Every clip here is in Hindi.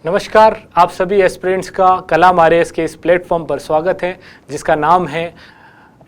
नमस्कार, आप सभी एस्पिरेंट्स का कलाम आरएएस के इस प्लेटफॉर्म पर स्वागत है जिसका नाम है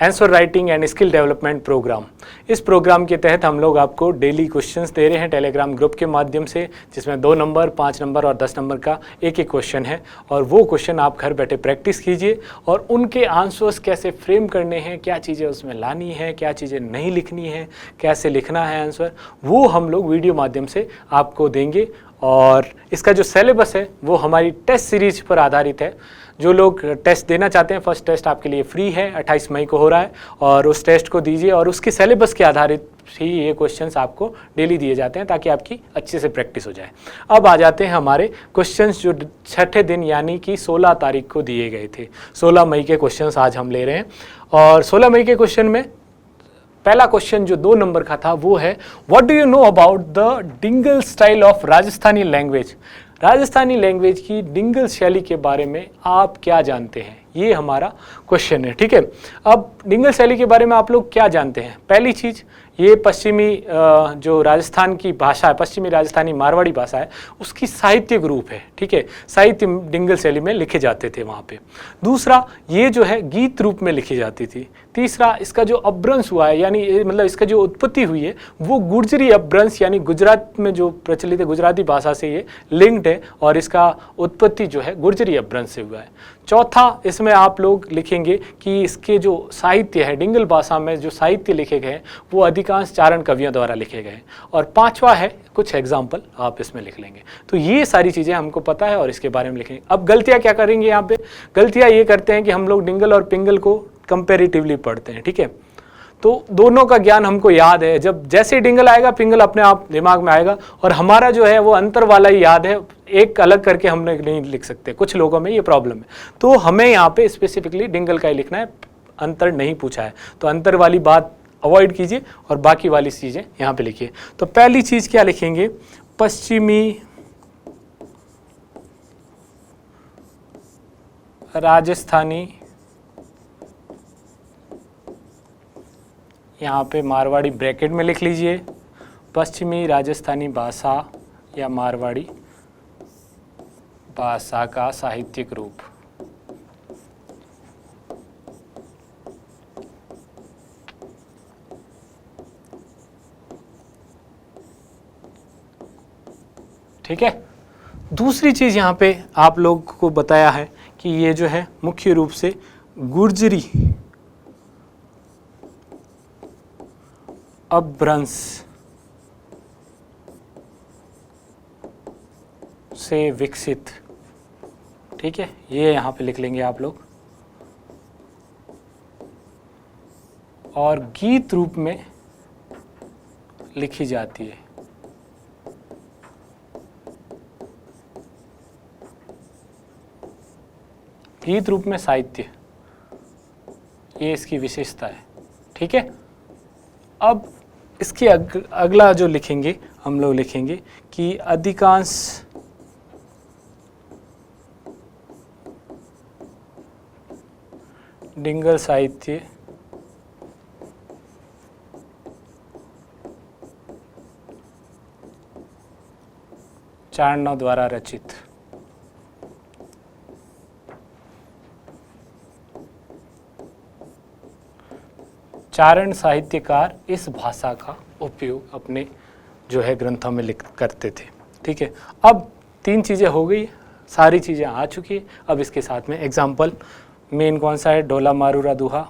answer writing and skill development program. इस प्रोग्राम के तहत हम लोग आपको डेली क्वेश्चंस दे रहे हैं टेलीग्राम ग्रुप के माध्यम से, जिसमें 2 नंबर, 5 नंबर और 10 नंबर का एक एक क्वेश्चन है और वो क्वेश्चन आप घर बैठे प्रैक्टिस कीजिए और उनके आंसर्स कैसे फ्रेम करने हैं, क्या चीज़ें उसमें लानी है, क्या चीज़ें नहीं लिखनी है, कैसे लिखना है आंसर, वो हम लोग वीडियो माध्यम से आपको देंगे। और इसका जो सिलेबस है वो हमारी टेस्ट सीरीज पर आधारित है। जो लोग टेस्ट देना चाहते हैं, फर्स्ट टेस्ट आपके लिए फ्री है, 28 मई को हो रहा है और उस टेस्ट को दीजिए और उसके सिलेबस के आधारित ही ये क्वेश्चंस आपको डेली दिए जाते हैं ताकि आपकी अच्छे से प्रैक्टिस हो जाए। अब आ जाते हैं हमारे क्वेश्चंस जो छठे दिन यानी कि 16 तारीख को दिए गए थे। 16 मई के क्वेश्चंस आज हम ले रहे हैं और 16 मई के क्वेश्चन में पहला क्वेश्चन जो 2 नंबर का था वो है, what do you know about the Dingal style of Rajasthani language. Rajasthani language की डिंगल शैली के बारे में आप क्या जानते हैं, ये हमारा क्वेश्चन है। ठीक है, अब डिंगल शैली के बारे में आप लोग क्या जानते हैं। पहली चीज़, ये पश्चिमी जो राजस्थान की भाषा है, पश्चिमी राजस्थानी मारवाड़ी भाषा है, उसकी साहित्यिक रूप है। ठीक है, साहित्य डिंगल शैली में लिखे जाते थे वहाँ पे। दूसरा, ये जो है गीत रूप में लिखी जाती थी। तीसरा, इसका जो अपभ्रंश हुआ है यानी मतलब इसका जो उत्पत्ति हुई है वो गुर्जरी अपभ्रंश यानी गुजरात में जो प्रचलित है गुजराती भाषा से ये लिंक्ड है और इसका उत्पत्ति जो है गुर्जरी अपभ्रंश से हुआ है। चौथा, इसमें आप लोग लिखेंगे कि इसके जो साहित्य है, डिंगल भाषा में जो साहित्य लिखे गए हैं वो अधिकांश चारण कवियों द्वारा लिखे गए हैं। और पांचवा है, कुछ एग्जाम्पल आप इसमें लिख लेंगे। तो ये सारी चीज़ें हमको पता है और इसके बारे में लिखेंगे। अब गलतियाँ क्या करेंगे यहाँ पे, गलतियाँ ये करते हैं कि हम लोग डिंगल और पिंगल को कंपेरेटिवली पढ़ते हैं। ठीक है, तो दोनों का ज्ञान हमको याद है, जब जैसे डिंगल आएगा पिंगल अपने आप दिमाग में आएगा और हमारा जो है वो अंतर वाला ही याद है, एक अलग करके हम नहीं लिख सकते। कुछ लोगों में ये प्रॉब्लम है, तो हमें यहाँ पे स्पेसिफिकली डिंगल का ही लिखना है, अंतर नहीं पूछा है। तो अंतर वाली बात अवॉइड कीजिए और बाकी वाली चीज़ें यहाँ पे लिखिए। तो पहली चीज़ क्या लिखेंगे, पश्चिमी राजस्थानी, यहाँ पे मारवाड़ी ब्रैकेट में लिख लीजिए, पश्चिमी राजस्थानी भाषा या मारवाड़ी भाषा का साहित्यिक रूप। ठीक है, दूसरी चीज़ यहाँ पे आप लोग को बताया है कि ये जो है मुख्य रूप से गुर्जरी अपभ्रंश से विकसित। ठीक है, ये यहाँ पे लिख लेंगे आप लोग। और गीत रूप में लिखी जाती है। गीत रूप में साहित्य, ये इसकी विशेषता है। ठीक है, अब इसके अगला जो लिखेंगे हम लोग लिखेंगे कि अधिकांश डिंगल साहित्य चारणों द्वारा रचित। चारण साहित्यकार इस भाषा का उपयोग अपने जो है ग्रंथों में लिख करते थे। ठीक है, अब 3 चीज़ें हो गई, सारी चीज़ें आ चुकी है। अब इसके साथ में एग्जाम्पल मेन कौन सा है, डोला मारूरा दुहा,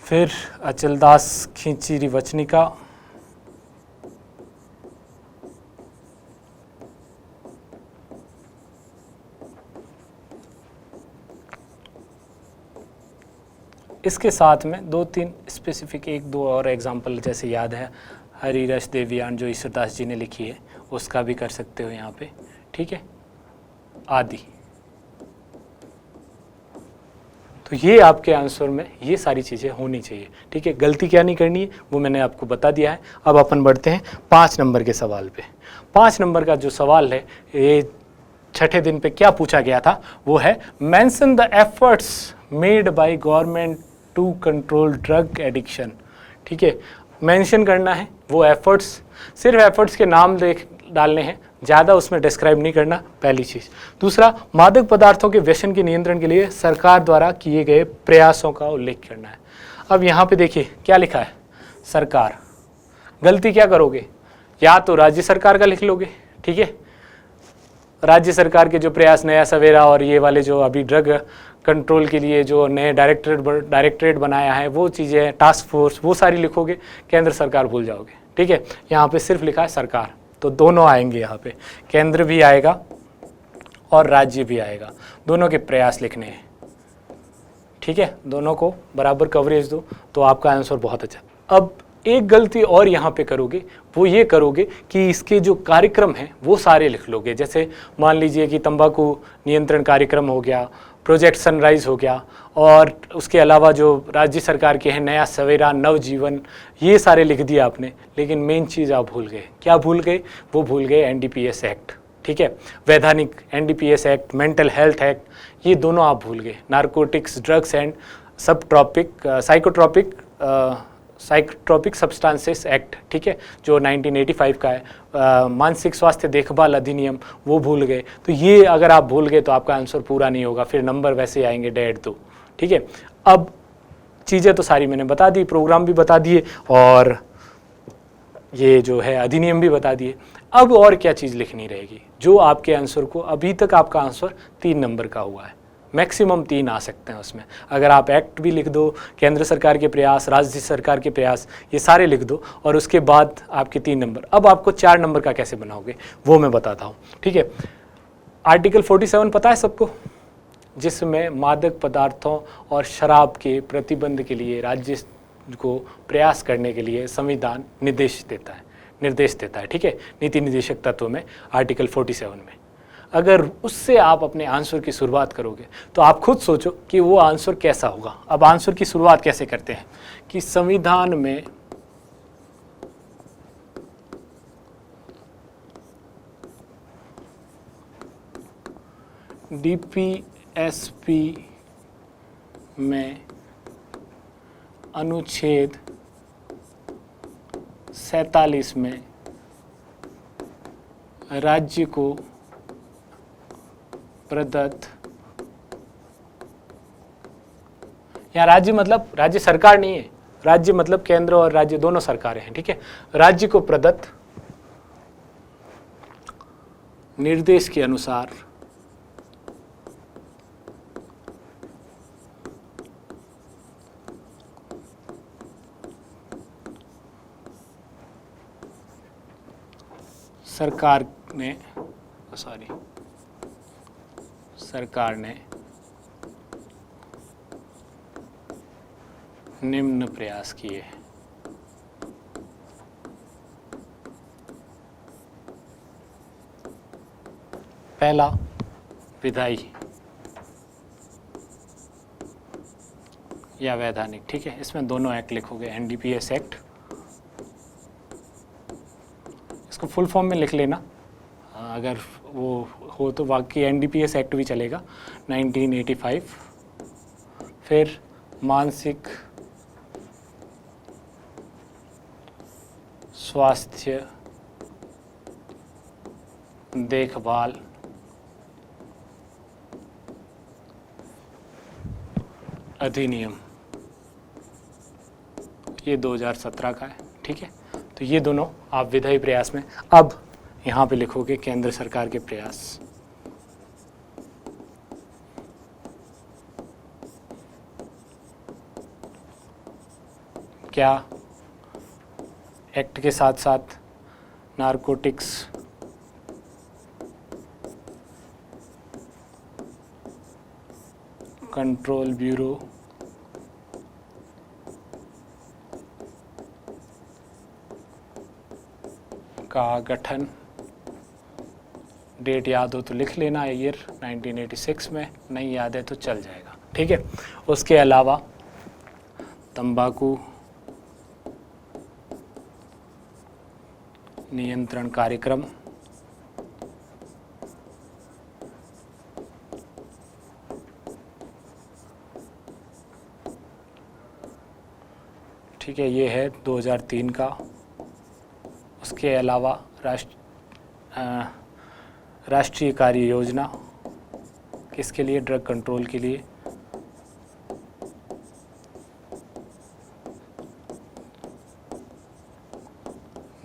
फिर अचलदास खींची वचनिका, इसके साथ में 2-3 स्पेसिफिक 1-2 और एग्जाम्पल जैसे याद है, हरिरस देवयान जो ईश्वरदास जी ने लिखी है उसका भी कर सकते हो यहाँ पे। ठीक है, आदि। तो ये आपके आंसर में ये सारी चीज़ें होनी चाहिए। ठीक है, गलती क्या नहीं करनी है वो मैंने आपको बता दिया है। अब अपन बढ़ते हैं 5 नंबर के सवाल पे। 5 नंबर का जो सवाल है ये छठे दिन पे क्या पूछा गया था, वो है mention the efforts made by government to control drug addiction. ठीक है, मेंशन करना है वो एफर्ट्स, सिर्फ एफर्ट्स के नाम डालने हैं, ज़्यादा उसमें डिस्क्राइब नहीं करना, पहली चीज़। दूसरा, मादक पदार्थों के व्यसन के नियंत्रण के लिए सरकार द्वारा किए गए प्रयासों का उल्लेख करना है। अब यहाँ पे देखिए क्या लिखा है, सरकार। गलती क्या करोगे, या तो राज्य सरकार का लिख लोगे, ठीक है, राज्य सरकार के जो प्रयास, नया सवेरा और ये वाले जो अभी ड्रग कंट्रोल के लिए जो नए डायरेक्टरेट बनाया है, वो चीज़ें, टास्क फोर्स, वो सारी लिखोगे, केंद्र सरकार भूल जाओगे, ठीक है। यहाँ पे सिर्फ लिखा है सरकार, तो दोनों आएंगे यहाँ पे, केंद्र भी आएगा और राज्य भी आएगा, दोनों के प्रयास लिखने हैं, ठीक है, दोनों को बराबर कवरेज दो तो आपका आंसर बहुत अच्छा। अब एक गलती और यहाँ पे करोगे, वो ये करोगे कि इसके जो कार्यक्रम हैं वो सारे लिख लोगे। जैसे मान लीजिए कि तंबाकू नियंत्रण कार्यक्रम हो गया, प्रोजेक्ट सनराइज हो गया, और उसके अलावा जो राज्य सरकार के हैं, नया सवेरा, नवजीवन, ये सारे लिख दिए आपने, लेकिन मेन चीज़ आप भूल गए। क्या भूल गए, वो भूल गए एनडीपीएस एक्ट, ठीक है, वैधानिक NDPS act, mental health act, ये दोनों आप भूल गए। Narcotics, drugs and psychotropic substances act, ठीक है, जो 1985 का है। मानसिक स्वास्थ्य देखभाल अधिनियम, वो भूल गए। तो ये अगर आप भूल गए तो आपका आंसर पूरा नहीं होगा, फिर नंबर वैसे आएंगे 1.5-2, ठीक है। अब चीज़ें तो सारी मैंने बता दी, प्रोग्राम भी बता दिए और ये जो है अधिनियम भी बता दिए। अब और क्या चीज़ लिखनी रहेगी जो आपके आंसर को, अभी तक आपका आंसर 3 नंबर का हुआ है, मैक्सिमम 3 आ सकते हैं उसमें। अगर आप एक्ट भी लिख दो, केंद्र सरकार के प्रयास, राज्य सरकार के प्रयास, ये सारे लिख दो, और उसके बाद आपके 3 नंबर। अब आपको 4 नंबर का कैसे बनाओगे वो मैं बताता हूँ, ठीक है। आर्टिकल 47 पता है सबको, जिसमें मादक पदार्थों और शराब के प्रतिबंध के लिए राज्य को प्रयास करने के लिए संविधान निर्देश देता है, ठीक है, नीति निर्देशक तत्व में आर्टिकल 47 में। अगर उससे आप अपने आंसर की शुरुआत करोगे तो आप खुद सोचो कि वो आंसर कैसा होगा। अब आंसर की शुरुआत कैसे करते हैं कि संविधान में डीपीएसपी में अनुच्छेद 47 में राज्य को प्रदत्त, यहाँ राज्य मतलब राज्य सरकार नहीं है, राज्य मतलब केंद्र और राज्य दोनों सरकारें हैं, ठीक है। राज्य को प्रदत्त निर्देश के अनुसार सरकार ने निम्न प्रयास किए। पहला, विधायी या वैधानिक, ठीक है, इसमें दोनों एक्ट लिखोगे, एनडीपीएस एक्ट, इसको फुल फॉर्म में लिख लेना, अगर वो हो तो बाकी एनडीपीएस एक्ट भी चलेगा 1985। फिर मानसिक स्वास्थ्य देखभाल अधिनियम, ये 2017 का है, ठीक है। तो ये दोनों आप विधायी प्रयास में, अब यहाँ पे लिखोगे केंद्र सरकार के प्रयास। क्या एक्ट के साथ साथ नारकोटिक्स कंट्रोल ब्यूरो का गठन, डेट याद हो तो लिख लेना, ईयर 1986 में, नहीं याद है तो चल जाएगा, ठीक है। उसके अलावा तंबाकू नियंत्रण कार्यक्रम, ठीक है, ये है 2003 का। उसके अलावा राष्ट्रीय कार्य योजना किसके लिए? ड्रग कंट्रोल के लिए।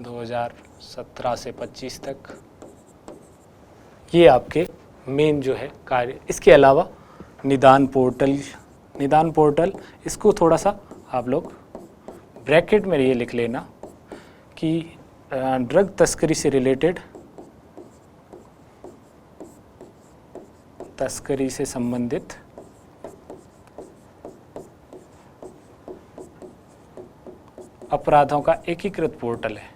दो 2017 से 25 तक ये आपके मेन जो है कार्य। इसके अलावा निदान पोर्टल, इसको थोड़ा सा आप लोग ब्रैकेट में ये लिख लेना कि ड्रग तस्करी से रिलेटेड, तस्करी से संबंधित अपराधों का एकीकृत पोर्टल है।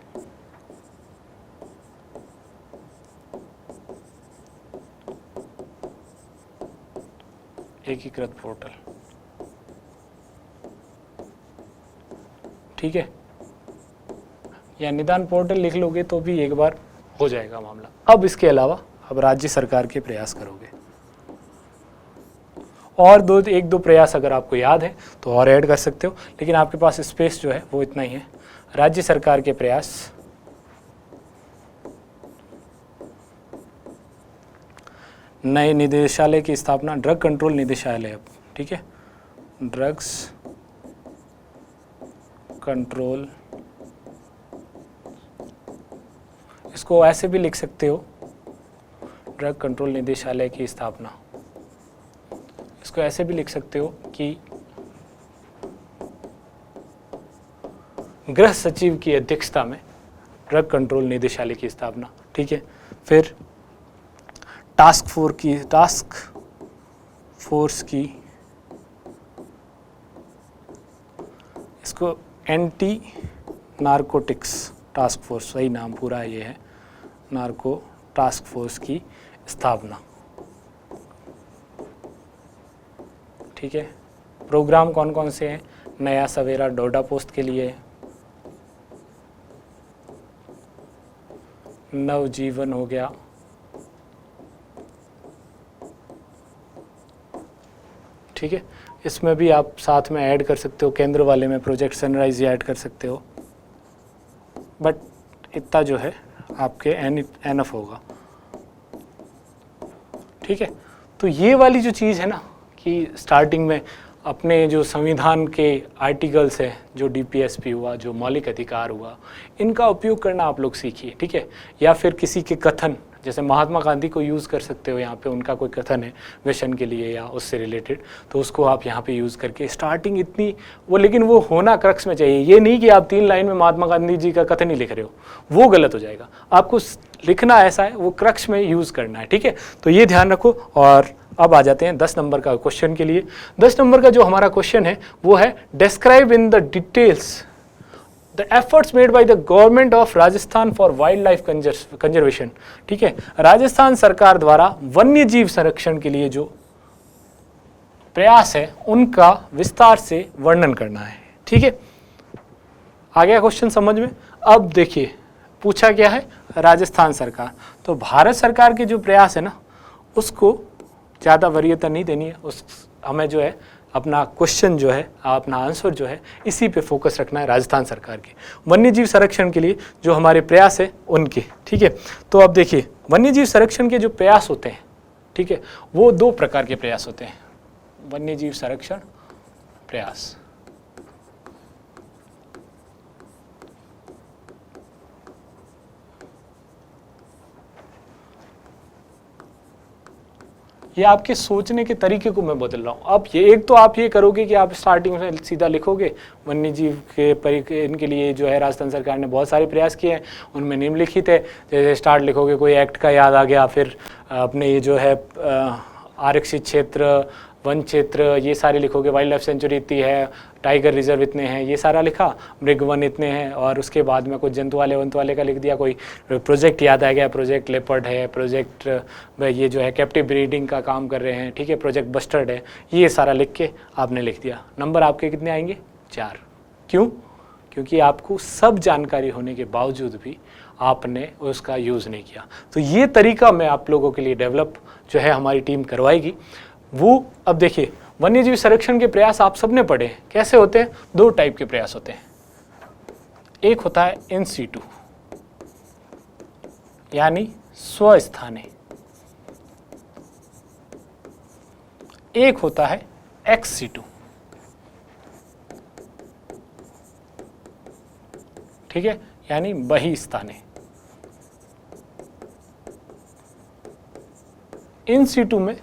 एकीकृत पोर्टल, ठीक है, या निदान पोर्टल लिख लोगे तो भी एक बार हो जाएगा मामला। अब इसके अलावा अब राज्य सरकार के प्रयास करोगे, और एक दो प्रयास अगर आपको याद है तो और ऐड कर सकते हो, लेकिन आपके पास स्पेस जो है वो इतना ही है। राज्य सरकार के प्रयास, नए निदेशालय की स्थापना, ड्रग कंट्रोल निदेशालय अब, ठीक है, ड्रग्स कंट्रोल, इसको ऐसे भी लिख सकते हो, ड्रग कंट्रोल निदेशालय की स्थापना। इसको ऐसे भी लिख सकते हो कि गृह सचिव की अध्यक्षता में ड्रग कंट्रोल निदेशालय की स्थापना, ठीक है। फिर टास्क फोर्स की, इसको एंटी नारकोटिक्स टास्क फोर्स, सही नाम पूरा ये है, नार्को टास्क फोर्स की स्थापना, ठीक है। प्रोग्राम कौन कौन से हैं? नया सवेरा डोडा पोस्ट के लिए, नवजीवन हो गया, ठीक है। इसमें भी आप साथ में ऐड कर सकते हो, केंद्र वाले में प्रोजेक्ट सनराइज ऐड कर सकते हो, बट इतना जो है आपके एनफ होगा, ठीक है। तो ये वाली जो चीज़ है ना कि स्टार्टिंग में अपने जो संविधान के आर्टिकल्स हैं, जो डीपीएसपी हुआ, जो मौलिक अधिकार हुआ, इनका उपयोग करना आप लोग सीखिए, ठीक है। या फिर किसी के कथन, जैसे महात्मा गांधी को यूज़ कर सकते हो, यहाँ पे उनका कोई कथन है व्यसन के लिए या उससे रिलेटेड, तो उसको आप यहाँ पे यूज़ करके स्टार्टिंग इतनी वो, लेकिन वो होना क्रक्स में चाहिए। ये नहीं कि आप 3 लाइन में महात्मा गांधी जी का कथन ही लिख रहे हो, वो गलत हो जाएगा। आपको लिखना ऐसा है, वो क्रक्स में यूज़ करना है, ठीक है। तो ये ध्यान रखो। और अब आ जाते हैं 10 नंबर का क्वेश्चन के लिए। 10 नंबर का जो हमारा क्वेश्चन है वो है describe in the details the efforts made by the government of Rajasthan for wild life conservation, ठीक है। राजस्थान सरकार द्वारा वन्य जीव संरक्षण के लिए जो प्रयास है उनका विस्तार से वर्णन करना है, ठीक है। आ गया क्वेश्चन समझ में? अब देखिए पूछा क्या है, राजस्थान सरकार, तो भारत सरकार के जो प्रयास है ना उसको ज़्यादा वरीयता नहीं देनी है, उस हमें जो है अपना क्वेश्चन जो है, अपना आंसर जो है इसी पे फोकस रखना है, राजस्थान सरकार के वन्य जीव संरक्षण के लिए जो हमारे प्रयास है उनके, ठीक है। तो अब देखिए वन्य जीव संरक्षण के जो प्रयास होते हैं, ठीक है, वो 2 प्रकार के प्रयास होते हैं। वन्य जीव संरक्षण प्रयास, ये आपके सोचने के तरीके को मैं बदल रहा हूँ। अब ये एक तो आप ये करोगे कि आप स्टार्टिंग में सीधा लिखोगे वन्य जीव के इनके लिए जो है राजस्थान सरकार ने बहुत सारे प्रयास किए हैं, उनमें निम्नलिखित है। जैसे स्टार्ट लिखोगे कोई एक्ट का याद आ गया, फिर अपने ये जो है आरक्षित क्षेत्र, वन क्षेत्र, ये सारे लिखोगे, वाइल्ड लाइफ सेंचुरी इतनी है, टाइगर रिजर्व इतने हैं, ये सारा लिखा, मृग वन इतने हैं, और उसके बाद में कुछ जंतु वाले का लिख दिया, कोई प्रोजेक्ट याद आ गया, प्रोजेक्ट लेपर्ड है, प्रोजेक्ट ये जो है कैप्टिव ब्रीडिंग का काम कर रहे हैं, ठीक है, प्रोजेक्ट बस्टर्ड है, ये सारा लिख के आपने लिख दिया। नंबर आपके कितने आएंगे? 4। क्यों? क्योंकि आपको सब जानकारी होने के बावजूद भी आपने उसका यूज़ नहीं किया। तो ये तरीका मैं आप लोगों के लिए डेवलप जो है हमारी टीम करवाएगी। वो अब देखिए वन्यजीव संरक्षण के प्रयास आप सबने पढ़े हैं, कैसे होते हैं? 2 टाइप के प्रयास होते हैं, एक होता है इन सीटू यानी स्वस्थाने, एक होता है एक्स सीटू, ठीक है, यानी बहिस्थाने। इन सीटू में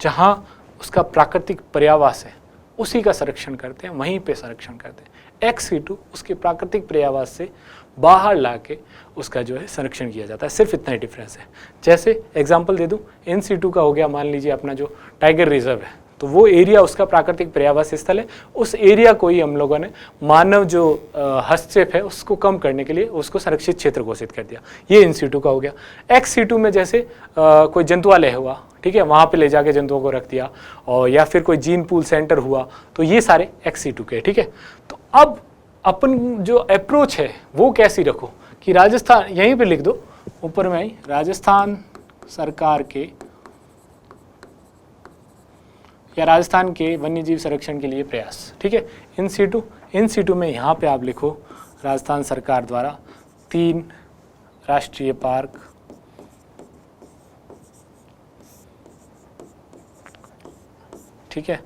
जहां उसका प्राकृतिक पर्यावास है उसी का संरक्षण करते हैं, वहीं पे संरक्षण करते हैं। एक्स सीटू उसके प्राकृतिक पर्यावास से बाहर लाके उसका जो है संरक्षण किया जाता है, सिर्फ इतना ही डिफरेंस है। जैसे एग्जांपल दे दूं, इन सीटू का हो गया मान लीजिए अपना जो टाइगर रिजर्व है, तो वो एरिया उसका प्राकृतिक पर्यावास स्थल है, उस एरिया को ही हम लोगों ने मानव जो हस्तक्षेप है उसको कम करने के लिए उसको संरक्षित क्षेत्र घोषित कर दिया, ये इन सीटू का हो गया। एक्स सीटू में जैसे कोई जंतुआलय हुआ, ठीक है, वहाँ पे ले जाके जंतुओं को रख दिया, और या फिर कोई जीन पूल सेंटर हुआ, तो ये सारे एक्स सीटू के, ठीक है। तो अब अपन जो अप्रोच है वो कैसी रखो कि राजस्थान, यहीं पे लिख दो ऊपर में ही, राजस्थान सरकार के या राजस्थान के वन्यजीव संरक्षण के लिए प्रयास, ठीक है। इन सीटू में यहाँ पे आप लिखो राजस्थान सरकार द्वारा 3 राष्ट्रीय पार्क, ठीक है,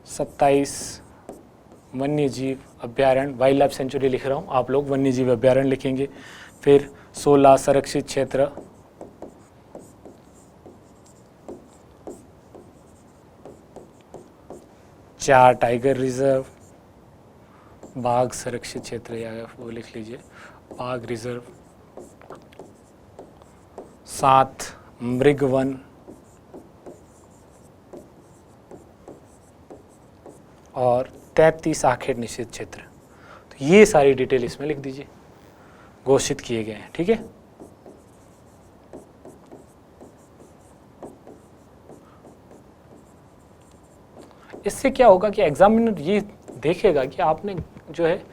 27 वन्यजीव अभ्यारण्य, वाइल्ड लाइफ सेंचुरी लिख रहा हूँ, आप लोग वन्यजीव अभ्यारण्य लिखेंगे, फिर 16 संरक्षित क्षेत्र, 4 टाइगर रिजर्व, बाघ संरक्षित क्षेत्र या वो लिख लीजिए बाघ रिजर्व, 7 मृग वन, और 33 आखेट निषेध क्षेत्र। तो ये सारी डिटेल इसमें लिख दीजिए, घोषित किए गए हैं, ठीक है। इससे क्या होगा कि एग्जामिनर ये देखेगा कि आपने जो है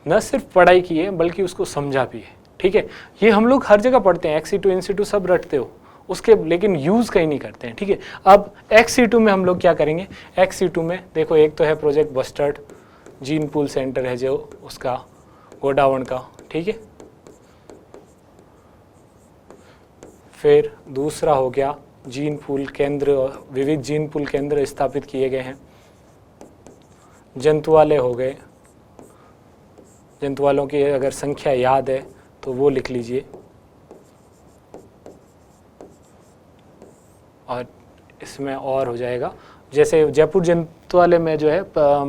न सिर्फ पढ़ाई की है बल्कि उसको समझा भी है, ठीक है। ये हम लोग हर जगह पढ़ते हैं, एक्स-सीटू इन-सीटू सब रटते हो उसके, लेकिन यूज़ कहीं नहीं करते हैं, ठीक है। अब एक्स-सीटू में हम लोग क्या करेंगे, एक्स-सीटू में देखो एक तो है project bustard, gene pool centre है जो उसका गोडावण का, ठीक है। फिर दूसरा हो गया जीन पूल केंद्र, विविध जीन पूल केंद्र स्थापित किए गए हैं। जंतुआलय हो गए, जंतुआलों की अगर संख्या याद है तो वो लिख लीजिए, और इसमें और हो जाएगा जैसे जयपुर जंतुआलय में जो है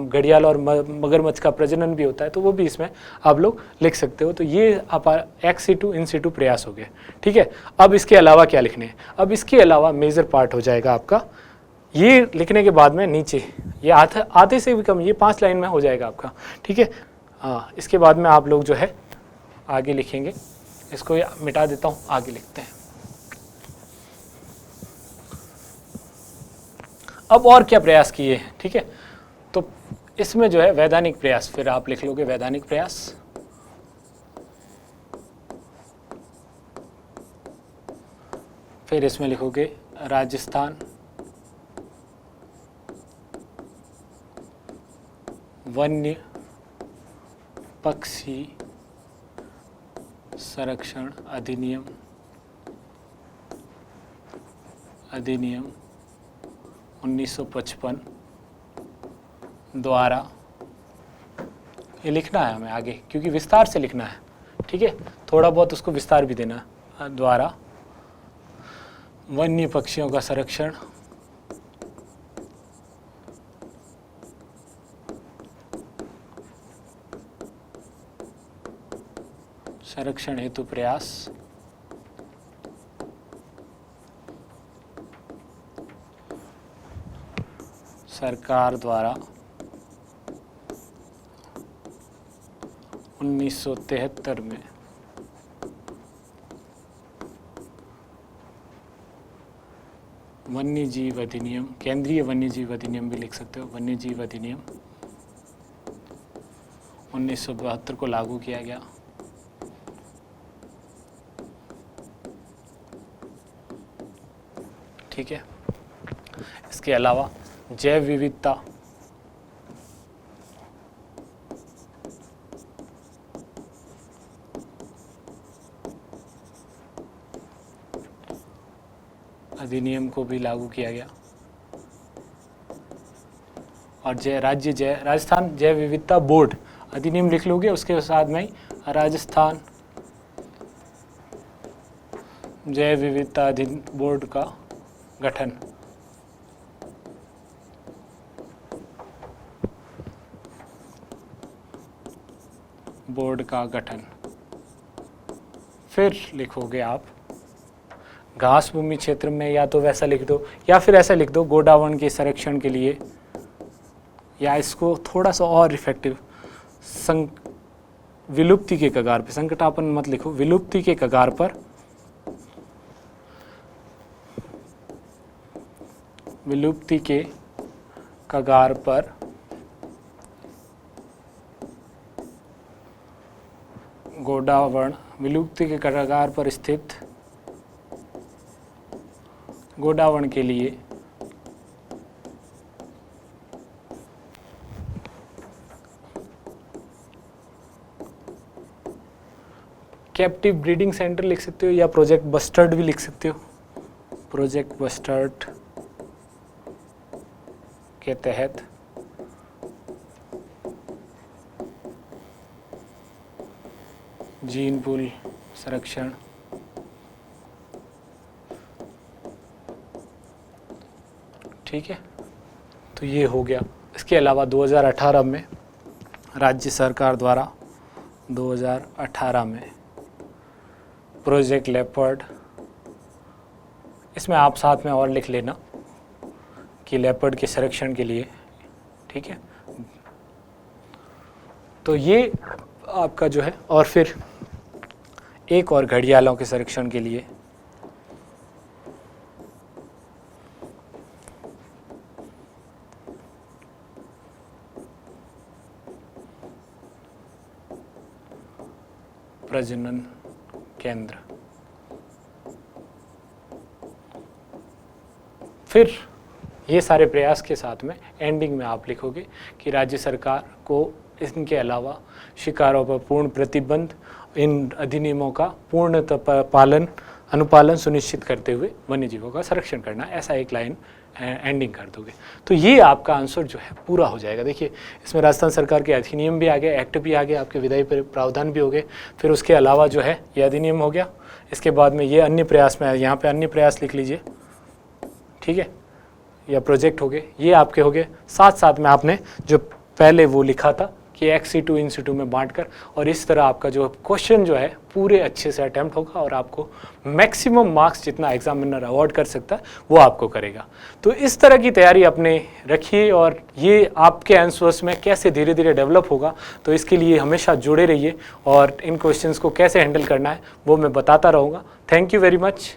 घड़ियाल और मगरमच्छ का प्रजनन भी होता है, तो वो भी इसमें आप लोग लिख सकते हो। तो ये आप एक्स-सीटू इन-सीटू प्रयास हो गए, ठीक है। अब इसके अलावा क्या लिखने हैं, अब इसके अलावा मेजर पार्ट हो जाएगा आपका, ये लिखने के बाद में नीचे ये आधे से भी कम, ये 5 लाइन में हो जाएगा आपका, ठीक है। हाँ, इसके बाद में आप लोग जो है आगे लिखेंगे, इसको मिटा देता हूँ, आगे लिखते हैं। अब और क्या प्रयास किए हैं, ठीक है। तो इसमें जो है वैधानिक प्रयास, फिर आप लिख लोगे वैधानिक प्रयास, फिर इसमें लिखोगे राजस्थान वन्य पक्षी संरक्षण अधिनियम 1955 द्वारा, ये लिखना है हमें आगे क्योंकि विस्तार से लिखना है, ठीक है, थोड़ा बहुत उसको विस्तार भी देना, द्वारा वन्य पक्षियों का संरक्षण हेतु प्रयास, सरकार द्वारा 1973 में वन्यजीव अधिनियम, केंद्रीय वन्यजीव अधिनियम भी लिख सकते हो, वन्यजीव अधिनियम 1972 को लागू किया गया। ठीक है, इसके अलावा जैव विविधता, अधिनियम को भी लागू किया गया। और राजस्थान जैव विविधता बोर्ड अधिनियम लिख लोगे, उसके साथ में ही राजस्थान जैव विविधता बोर्ड का गठन। बोर्ड का गठन। फिर लिखोगे आप घास भूमि क्षेत्र में, या तो वैसा लिख दो या फिर ऐसा लिख दो गोडावण के संरक्षण के लिए, या इसको थोड़ा सा और इफेक्टिव विलुप्ति के कगार पर, संकटापन मत लिखो, विलुप्ति के कगार पर, विलुप्ति के कगार पर गोडावण, विलुप्ति के कगार पर स्थित गोडावण के लिए कैप्टिव ब्रीडिंग सेंटर लिख सकते हो, या प्रोजेक्ट बस्टर्ड भी लिख सकते हो। प्रोजेक्ट बस्टर्ड के तहत जीन पूल संरक्षण, ठीक है। तो ये हो गया। इसके अलावा 2018 में राज्य सरकार द्वारा 2018 में प्रोजेक्ट लेपर्ड, इसमें आप साथ में और लिख लेना कि लेपर्ड के संरक्षण के लिए, ठीक है। तो ये आपका जो है, और फिर एक और घड़ियालों के संरक्षण के लिए प्रजनन केंद्र। फिर ये सारे प्रयास के साथ में एंडिंग में आप लिखोगे कि राज्य सरकार को इनके अलावा शिकारों पर पूर्ण प्रतिबंध, इन अधिनियमों का पूर्ण अनुपालन सुनिश्चित करते हुए वन्य जीवों का संरक्षण करना, ऐसा एक लाइन एंडिंग कर दोगे। तो ये आपका आंसर जो है पूरा हो जाएगा। देखिए इसमें राजस्थान सरकार के अधिनियम भी आ गए, एक्ट भी आ गए, आपके विधायी प्रावधान भी हो गए, फिर उसके अलावा जो है ये अधिनियम हो गया। इसके बाद में ये अन्य प्रयास में, यहाँ पे अन्य प्रयास लिख लीजिए, ठीक है, या प्रोजेक्ट हो गए, ये आपके हो गए। साथ साथ में आपने जो पहले वो लिखा था कि x c two in c two में बांटकर, और इस तरह आपका जो क्वेश्चन जो है पूरे अच्छे से अटैम्प्ट होगा और आपको मैक्सिमम मार्क्स जितना एग्जामिनर अवॉर्ड कर सकता है वो आपको करेगा। तो इस तरह की तैयारी अपने रखिए, और ये आपके आंसर्स में कैसे धीरे धीरे डेवलप होगा, तो इसके लिए हमेशा जुड़े रहिए और इन क्वेश्चंस को कैसे हैंडल करना है वो मैं बताता रहूँगा। Thank you very much.